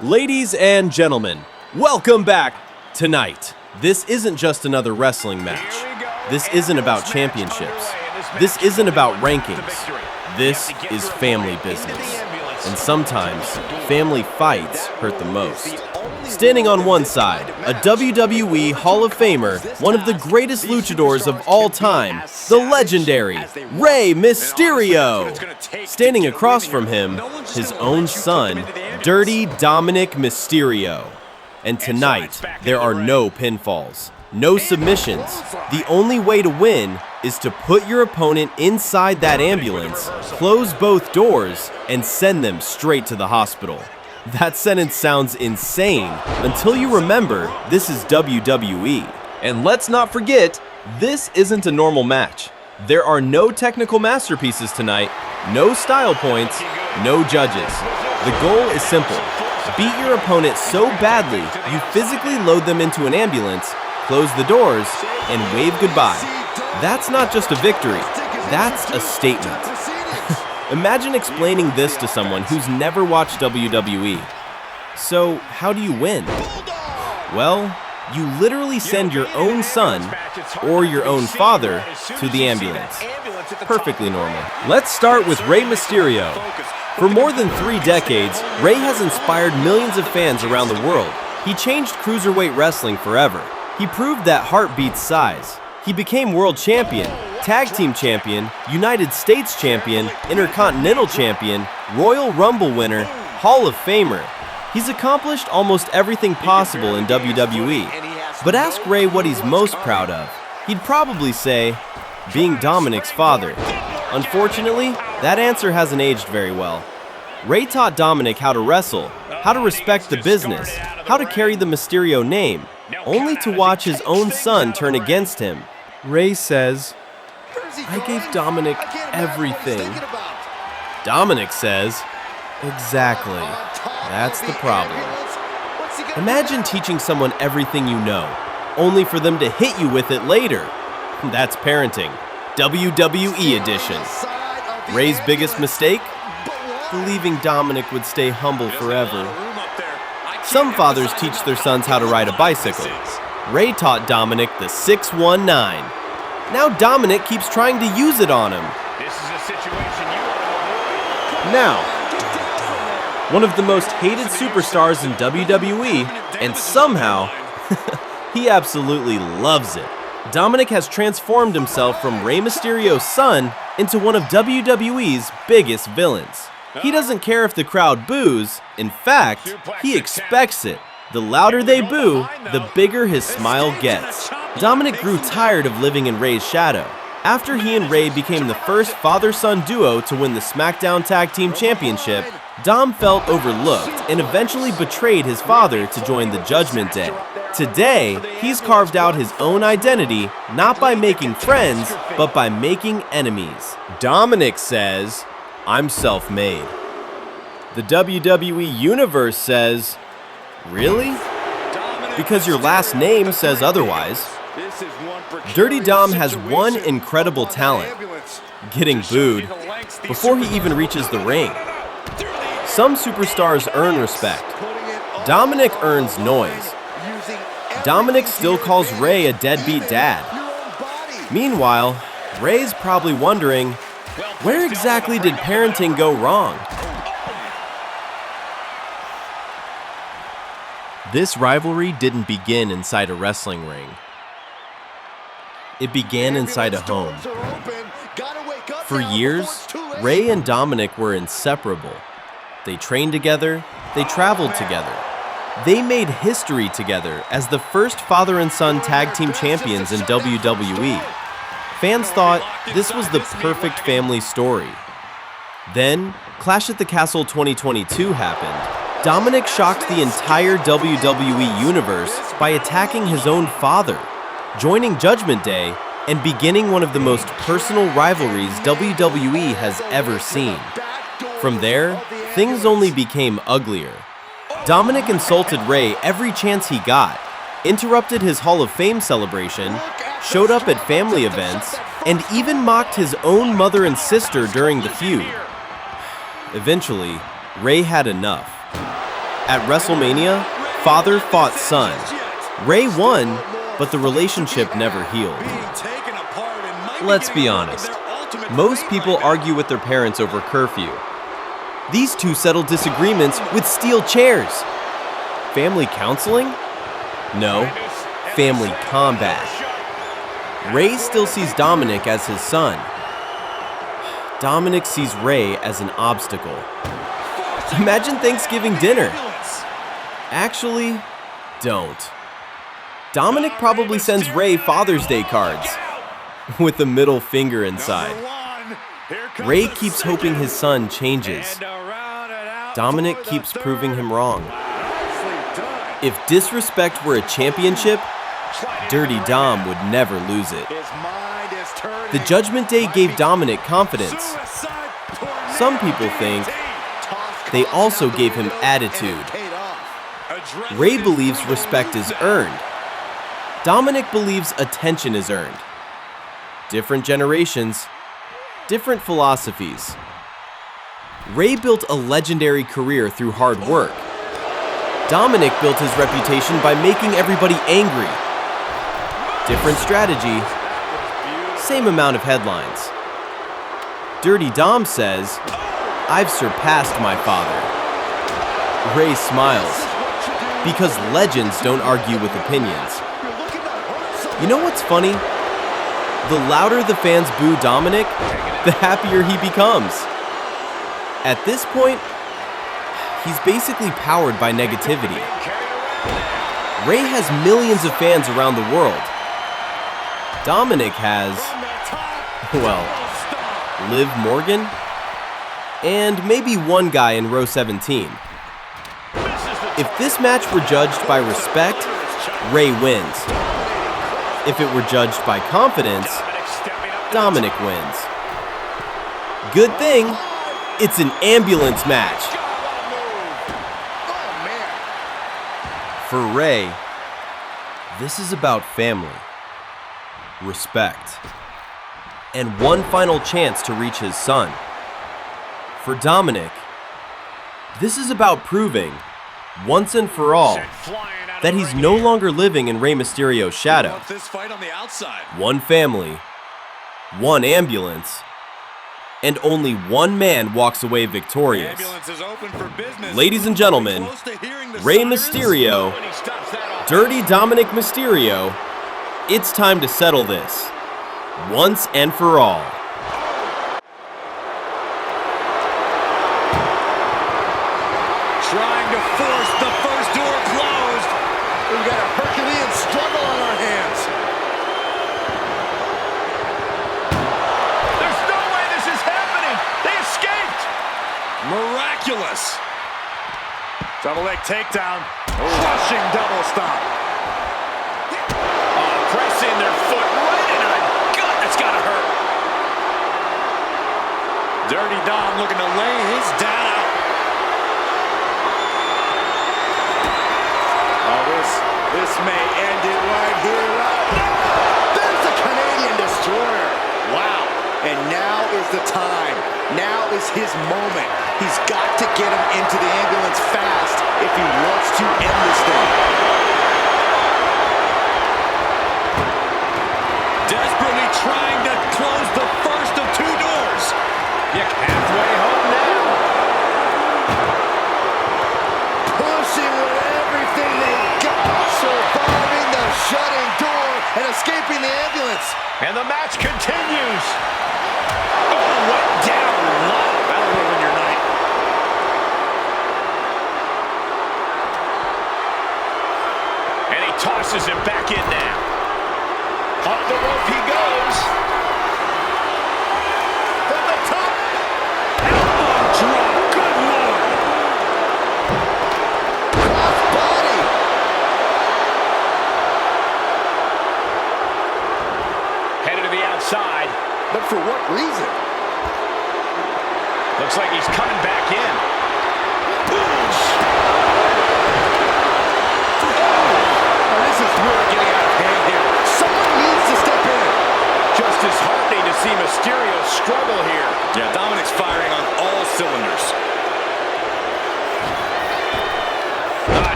Ladies and gentlemen, welcome back tonight. This isn't just another wrestling match. This isn't about championships. This isn't about rankings. This is family business. And sometimes, family fights hurt the most. Standing on one side, a WWE Hall of Famer, one of the greatest luchadors of all time, the legendary Rey Mysterio. Standing across from him, his own son, Dirty Dominik Mysterio. And tonight, there are no pinfalls, no submissions. The only way to win is to put your opponent inside that ambulance, close both doors, and send them straight to the hospital. That sentence sounds insane until you remember this is WWE. And let's not forget, this isn't a normal match. There are no technical masterpieces tonight, no style points, no judges. The goal is simple. Beat your opponent so badly you physically load them into an ambulance, close the doors, and wave goodbye. That's not just a victory, that's a statement. Imagine explaining this to someone who's never watched WWE. So, how do you win? Well, you literally send your own son or your own father to the ambulance. Perfectly normal. Let's start with Rey Mysterio. For more than 3 decades, Rey has inspired millions of fans around the world. He changed cruiserweight wrestling forever. He proved that heart beats size. He became world champion, tag team champion, United States champion, intercontinental champion, Royal Rumble winner, Hall of Famer. He's accomplished almost everything possible in WWE. But ask Rey what he's most proud of. He'd probably say, being Dominik's father. Unfortunately, that answer hasn't aged very well. Rey taught Dominik how to wrestle, how to respect the business, how to carry the Mysterio name, only to watch his own son turn against him. Rey says, "I gave Dominik everything." Dominik says, "Exactly. That's the problem." Imagine teaching someone everything you know, only for them to hit you with it later. That's parenting. WWE edition. Rey's biggest mistake? Believing Dominik would stay humble forever. Some fathers teach their sons how to ride a bicycle. Rey taught Dominik the 619. Now Dominik keeps trying to use it on him. Now, one of the most hated superstars in WWE, and somehow, he absolutely loves it. Dominik has transformed himself from Rey Mysterio's son into one of WWE's biggest villains. He doesn't care if the crowd boos. In fact, he expects it. The louder they boo, the bigger his smile gets. Dominik grew tired of living in Rey's shadow. After he and Rey became the first father-son duo to win the SmackDown Tag Team Championship, Dom felt overlooked and eventually betrayed his father to join the Judgment Day. Today, he's carved out his own identity, not by making friends, but by making enemies. Dominik says, "I'm self-made." The WWE Universe says, "Really? Because your last name says otherwise." Dirty Dom has one incredible talent: getting booed before he even reaches the ring. Some superstars earn respect. Dominik earns noise. Dominik still calls Rey a deadbeat dad. Meanwhile, Rey's probably wondering, where exactly did parenting go wrong? This rivalry didn't begin inside a wrestling ring. It began inside a home. For years, Rey and Dominik were inseparable. They trained together, they traveled together. They made history together as the first father and son tag team champions in WWE. Fans thought this was the perfect family story. Then, Clash at the Castle 2022 happened. Dominik shocked the entire WWE universe by attacking his own father, joining Judgment Day, and beginning one of the most personal rivalries WWE has ever seen. From there, things only became uglier. Dominik insulted Rey every chance he got, interrupted his Hall of Fame celebration, showed up at family events, and even mocked his own mother and sister during the feud. Eventually, Rey had enough. At WrestleMania, father fought son. Rey won, but the relationship never healed. Let's be honest. Most people argue with their parents over curfew. These two settled disagreements with steel chairs. Family counseling? No, family combat. Rey still sees Dominik as his son. Dominik sees Rey as an obstacle. Imagine Thanksgiving dinner. Actually, don't. Dominik probably sends Rey Father's Day cards with the middle finger inside. Rey keeps hoping his son changes. Dominik keeps proving him wrong. If disrespect were a championship, Dirty Dom would never lose it. The Judgment Day gave Dominik confidence. Some people think they also gave him attitude. Rey believes respect is earned. Dominik believes attention is earned. Different generations, different philosophies. Rey built a legendary career through hard work. Dominik built his reputation by making everybody angry. Different strategy, same amount of headlines. Dirty Dom says, "I've surpassed my father." Rey smiles, because legends don't argue with opinions. You know what's funny? The louder the fans boo Dominik, the happier he becomes. At this point, he's basically powered by negativity. Rey has millions of fans around the world. Dominik has, well, Liv Morgan, and maybe one guy in row 17. If this match were judged by respect, Rey wins. If it were judged by confidence, Dominik wins. Good thing, it's an ambulance match. For Rey, this is about family, respect, and one final chance to reach his son. For Dominik, this is about proving, once and for all, that he's no longer living in Rey Mysterio's shadow. One family, one ambulance, and only one man walks away victorious. Ladies and gentlemen, Rey Mysterio, Dirty Dominik Mysterio, it's time to settle this, once and for all. Trying to force the first door closed. We've got a Herculean struggle on our hands. There's no way this is happening. They escaped. Miraculous. Double leg takedown. Crushing double stomp. Pressing their foot right in a gut. That's gotta hurt. Dirty Dom looking to lay his dad out. This may end it right here. There's the Canadian Destroyer. Wow. And now is the time. Now is his moment. He's got to get him into the ambulance fast if he wants to end this thing. Desperately trying to close the first of two doors. Yet halfway home now. Pushing with everything they've got. Surviving the shutting door and escaping the ambulance. And the match continues. Oh, went down low. That'll ruin your night. And he tosses him back in now. Up the rope he goes. From the top. Elbow drop. Good Lord. Cross body. Headed to the outside. But for what reason? Looks like he's coming back in. Boosh. Oh, this is really getting out of hand here. Someone needs to step in. Just disheartening to see Mysterio struggle here. Yeah, Dominik's firing on all cylinders.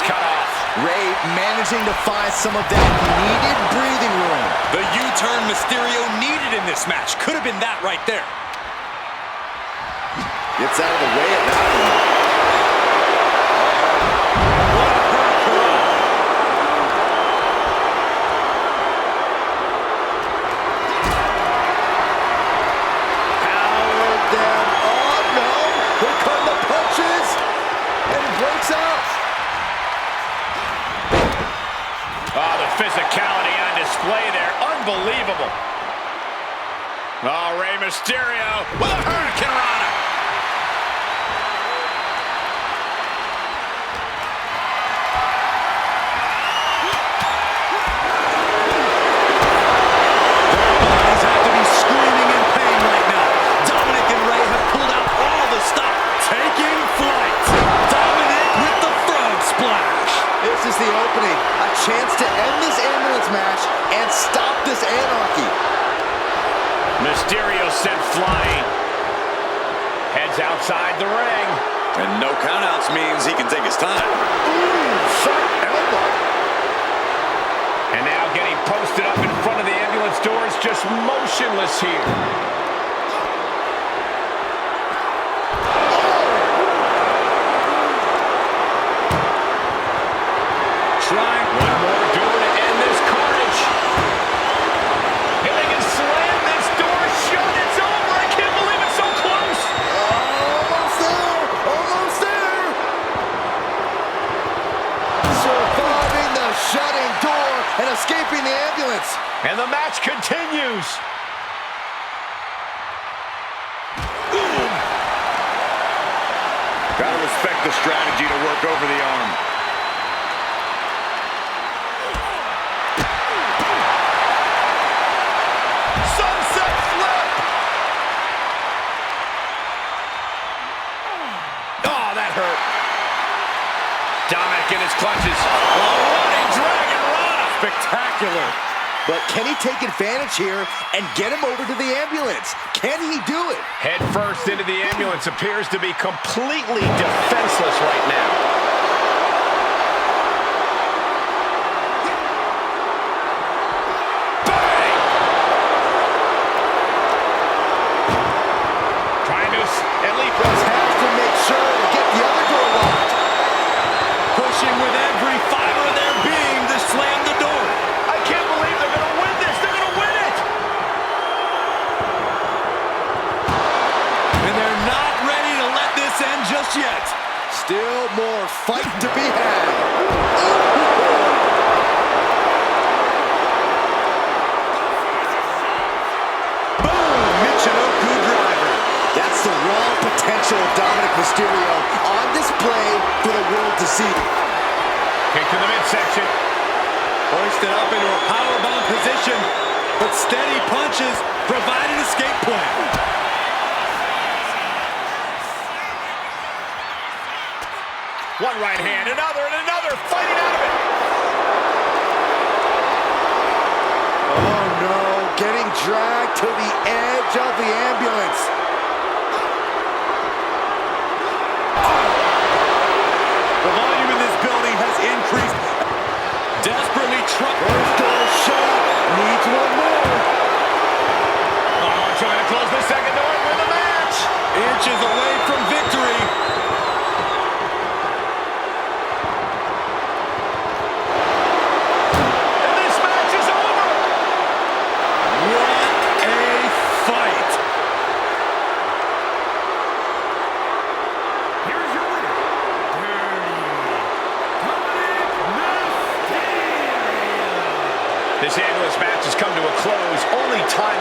cut off. Rey managing to find some of that needed breathing room. The U-turn Mysterio needed in this match. Could have been that right there. Gets out of the way of that one. What a hurricane. Powered them up. No. Here come the punches. And it breaks off. Oh, the physicality on display there. Unbelievable. Oh, Rey Mysterio with a hurricane rana. Bodies have to be screaming in pain right now. Dominik and Rey have pulled out all the stuff. Taking flight. Dominik with the frog splash. This is the opening. A chance to end this ambulance match and stop this anarchy. Mysterio sent flying. Heads outside the ring. And no countouts means he can take his time. Ooh, sharp elbow. And now getting posted up in front of the ambulance doors, just motionless here. Trying one more door to end this carnage. If they can slam this door shut, it's over. I can't believe it's so close. Almost there. Almost there. Surviving the shutting door and escaping the ambulance. And the match continues. Gotta respect the strategy to work over the arm. Sunset flip. Oh, that hurt. Dominik in his clutches. Oh, running dragon rana. Spectacular. But can he take advantage here and get him over to the ambulance? Can he do it? Head first into the ambulance, appears to be completely defenseless right now. Bang! Trying to elite Has to make sure to get the other door locked. pushing with every fiber of their being to slam the door. I can't believe they're going to win this. They're going to win it. And they're not ready to let this end just yet. Still more fight to be had. Boom! Michinoku driver. That's the raw potential of Dominik Mysterio on display for the world to see. Kick to the midsection. Hoisted up into a powerbomb position, but steady punches provide an escape plan. One right hand, another, and another, fighting out of it. Oh no, getting dragged to the edge of the ambulance. The volume in this building has increased. Desperately trying. First door shut. Needs one more. Oh, trying to close the second door and win the match. Inches away from victory. And this match is over. What a fight. Here's your winner. This ambulance match has come to a close. Only time